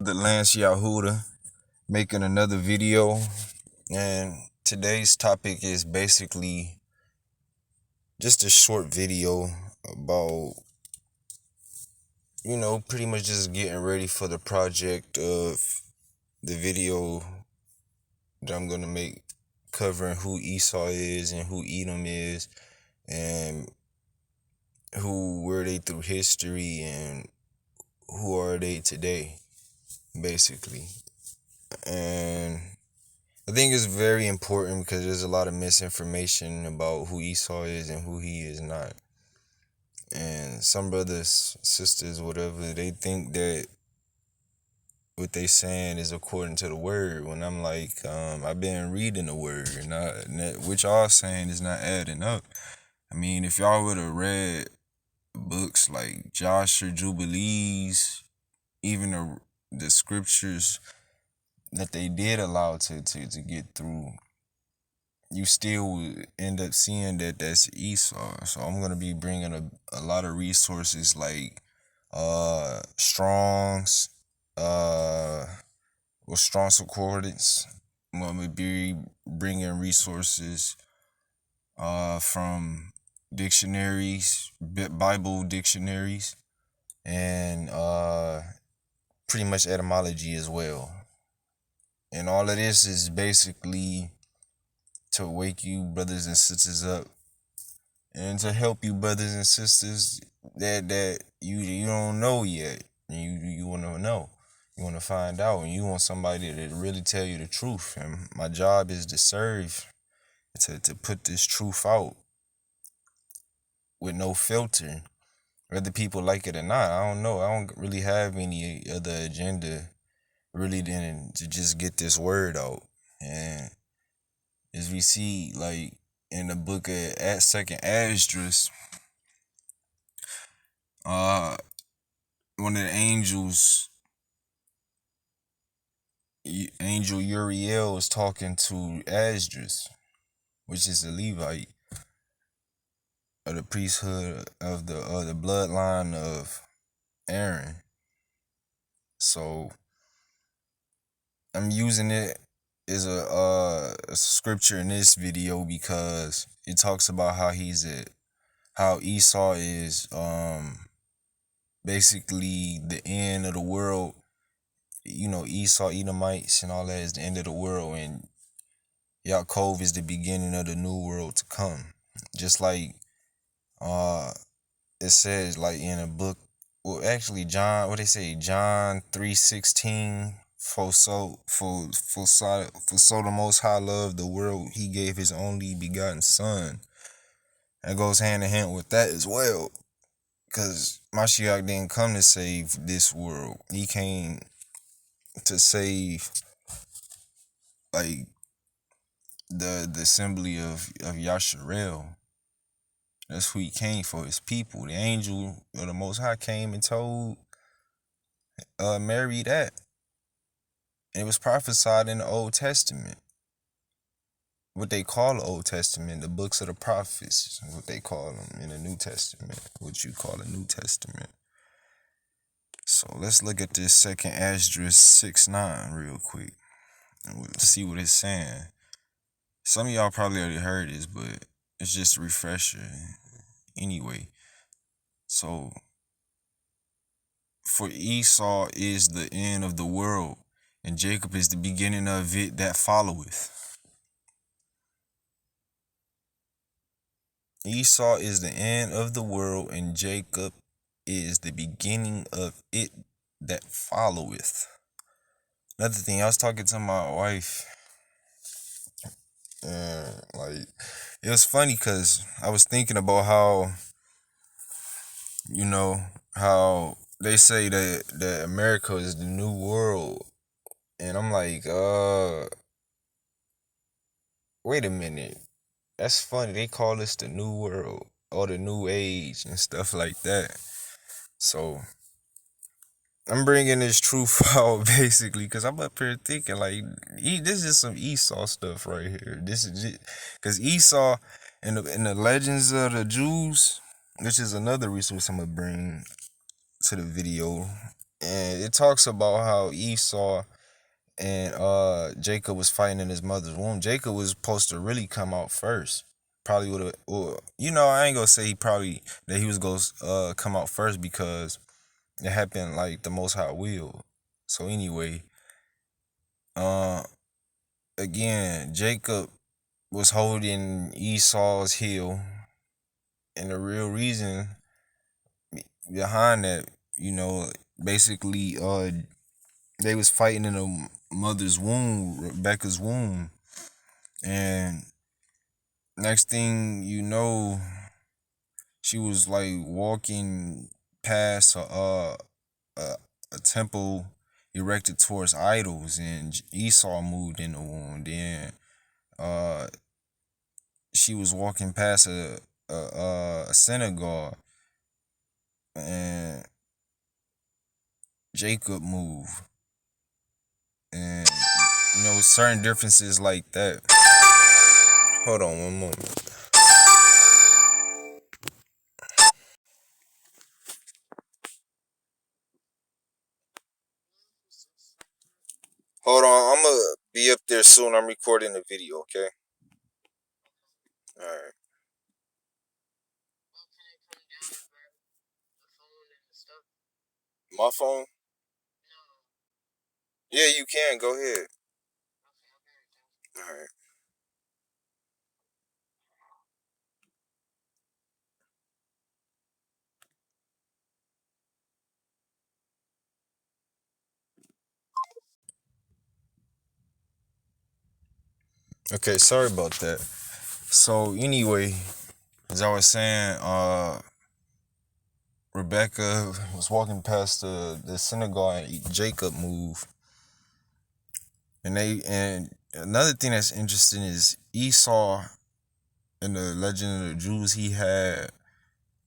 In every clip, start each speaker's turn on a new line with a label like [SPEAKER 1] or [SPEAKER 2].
[SPEAKER 1] The Lance Yahuda making another video, and today's topic is basically just a short video about pretty much just getting ready for the project of the video that I'm gonna make, covering who Esau is and who Edom is, and who were they through history and who are they today, basically. And I think it's very important because there's a lot of misinformation about who Esau is and who he is not. And some brothers, sisters, whatever, they think that what they saying is according to the word. When I'm like, I've been reading the word, and what y'all saying is not adding up. I mean, if y'all would have read books like Joshua, Jubilees, even the scriptures that they did allow to get through, you still would end up seeing that that's Esau. So I'm gonna be bringing a lot of resources like Strong's Strong's Concordance. I'm gonna be bringing resources from dictionaries, Bible dictionaries, and pretty much etymology as well. And all of this is basically to wake you brothers and sisters up, and to help you brothers and sisters that you don't know yet. You want to know. You want to find out, and you want somebody to really tell you the truth. And my job is to serve, to put this truth out with no filter, whether people like it or not. I don't know. I don't really have any other agenda really than to just get this word out. And as we see, like in the book of Second Esdras, one of the angels, Angel Uriel, was talking to Esdras, which is a Levite of the priesthood of the bloodline of Aaron. So I'm using it as a scripture in this video because it talks about how Esau is basically the end of the world. Esau, Edomites, and all that is the end of the world, and Yaakov is the beginning of the new world to come. Just like it says, like in a book, well, actually John, what they say, John 3:16, for so the Most High loved the world, he gave his only begotten Son. That goes hand in hand with that as well, because Mashiach didn't come to save this world. He came to save, like, the assembly of Yasharel. That's who he came for, his people. The angel of the Most High came and told Mary that. And it was prophesied in the Old Testament. What they call the Old Testament, the books of the prophets, what they call them in the New Testament, what you call the New Testament. So let's look at this Second Esdras 6:9 real quick, and we'll see what it's saying. Some of y'all probably already heard this, but it's just a refresher anyway. So, for Esau is the end of the world, and Jacob is the beginning of it that followeth. Esau is the end of the world, and Jacob is the beginning of it that followeth. Another thing, I was talking to my wife, and like, it was funny because I was thinking about how how they say that America is the new world, and I'm like, wait a minute, that's funny. They call this the new world or the new age and stuff like that. So I'm bringing this truth out basically because I'm up here thinking like, this is some Esau stuff right here. This is it, because Esau in the legends of the Jews, which is another resource I'm gonna bring to the video, And it talks about how Esau and Jacob was fighting in his mother's womb. Jacob was supposed to really come out first. Probably would have, well, I ain't gonna say he was gonna come out first, because it happened like the Most High will. So anyway, uh again, Jacob was holding Esau's heel, and the real reason behind that, basically, they was fighting in a mother's womb, Rebecca's womb, and next thing you know, she was like walking past a temple erected towards idols, and Esau moved in the womb. Then uh she was walking past a synagogue, and Jacob moved, and certain differences like that. Hold on one moment. Hold on, I'm gonna be up there soon. I'm recording the video, okay? All right. My phone? Yeah, you can. Go ahead. All right. Okay, sorry about that. So anyway, as I was saying, Rebecca was walking past the synagogue, and Jacob moved. And another thing that's interesting is Esau, in the Legend of the Jews, he had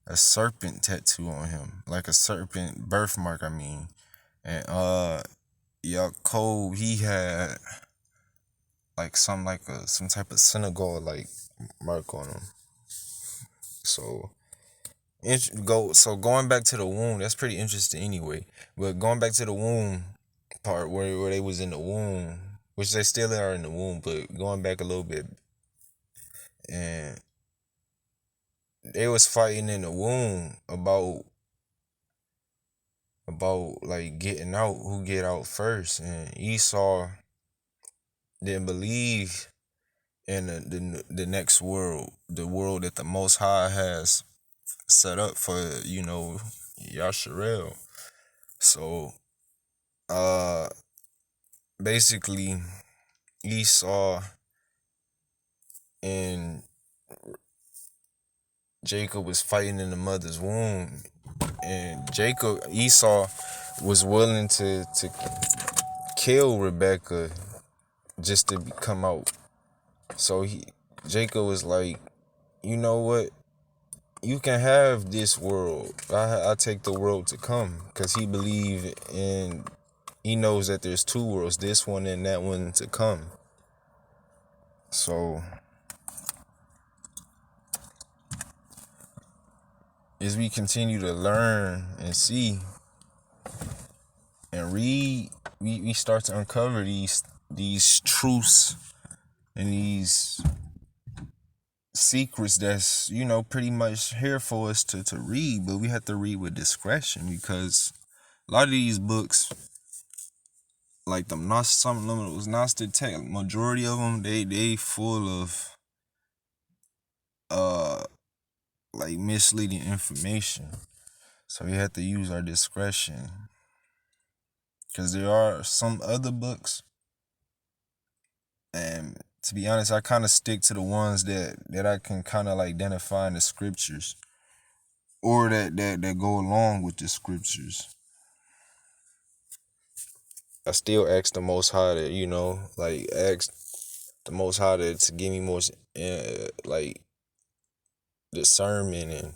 [SPEAKER 1] a serpent tattoo on him, like a serpent birthmark, I mean. And Yaakov, he had like some type of synagogue like mark on him. So going back to the womb, that's pretty interesting anyway. But going back to the womb part, where they was in the womb, which they still are in the womb, but going back a little bit, and they was fighting in the womb about like getting out, who get out first, and Esau didn't believe in the next world, the world that the Most High has set up for Yasharel. So basically, Esau and Jacob was fighting in the mother's womb, and Esau was willing to kill Rebecca just to come out. So Jacob was like, you know what? You can have this world. I take the world to come, because he knows that there's two worlds, this one and that one to come. So as we continue to learn and see and read, we start to uncover these truths and these secrets that's pretty much here for us to read, but we have to read with discretion, because a lot of these books, like some of those Gnostic text, majority of them, they full of like misleading information. So we have to use our discretion, because there are some other books, and to be honest, I kind of stick to the ones that I can kind of like identify in the scriptures, or that go along with the scriptures. I still ask the Most High to, ask the Most High to give me more, like, discernment,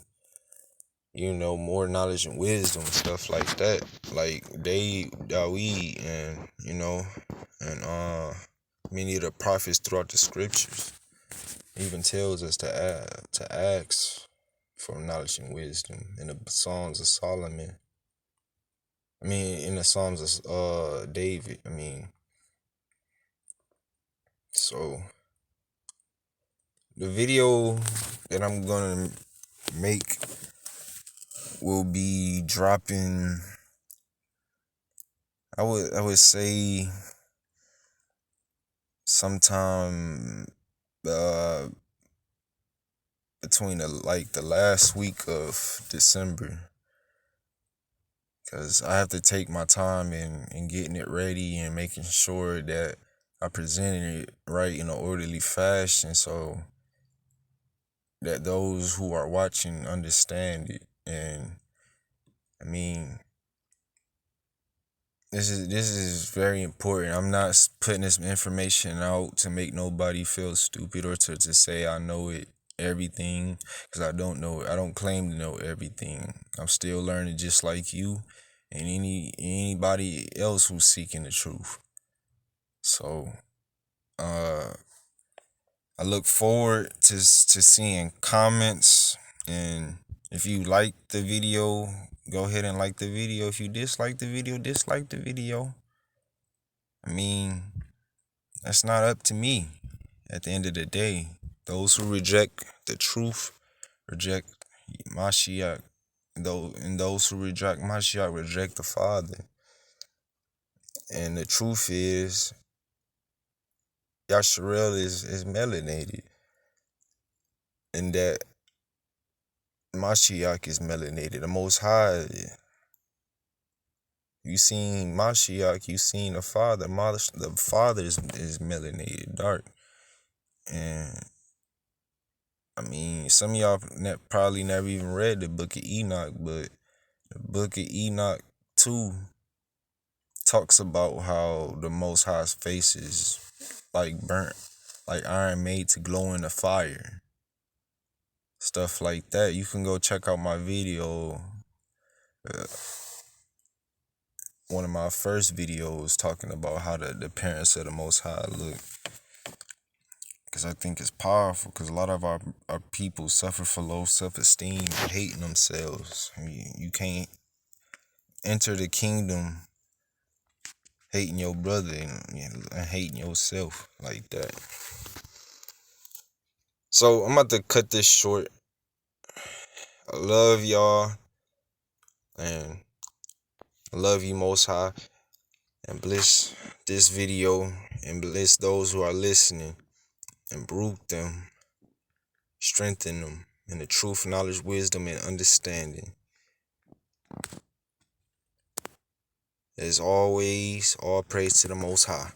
[SPEAKER 1] and, more knowledge and wisdom, stuff like that. Like Dawid, and, and many of the prophets throughout the scriptures even tells us to ask for knowledge and wisdom in the Songs of Solomon. I mean, in the Psalms of David. I mean, so the video that I'm gonna make will be dropping. I would say sometime uh between the last week of December, because I have to take my time in getting it ready and making sure that I presented it right in an orderly fashion, so that those who are watching understand it. And I mean, this is very important. I'm not putting this information out to make nobody feel stupid or to say I know it everything, because I don't know it. I don't claim to know everything. I'm still learning just like you and anybody else who's seeking the truth. So I look forward to seeing comments, and if you like the video, go ahead and like the video. If you dislike the video, dislike the video. I mean, that's not up to me. At the end of the day, those who reject the truth reject Mashiach. Those who reject Mashiach reject the Father. And the truth is, Yasharel is melanated, and that Mashiach is melanated. The Most High, you seen Mashiach, you seen the Father. The Father is melanated, dark. And I mean, some of y'all probably never even read the Book of Enoch, but the Book of Enoch 2 talks about how the Most High's face is like burnt, like iron made to glow in the fire. Stuff like that. You can go check out my video, one of my first videos talking about how the parents of the Most High look. Because I think it's powerful, because a lot of our people suffer for low self-esteem and hating themselves. I mean, you can't enter the kingdom hating your brother and hating yourself like that. So I'm about to cut this short. I love y'all, and I love you, Most High, and bless this video, and bless those who are listening, and root them, strengthen them in the truth, knowledge, wisdom, and understanding. As always, all praise to the Most High.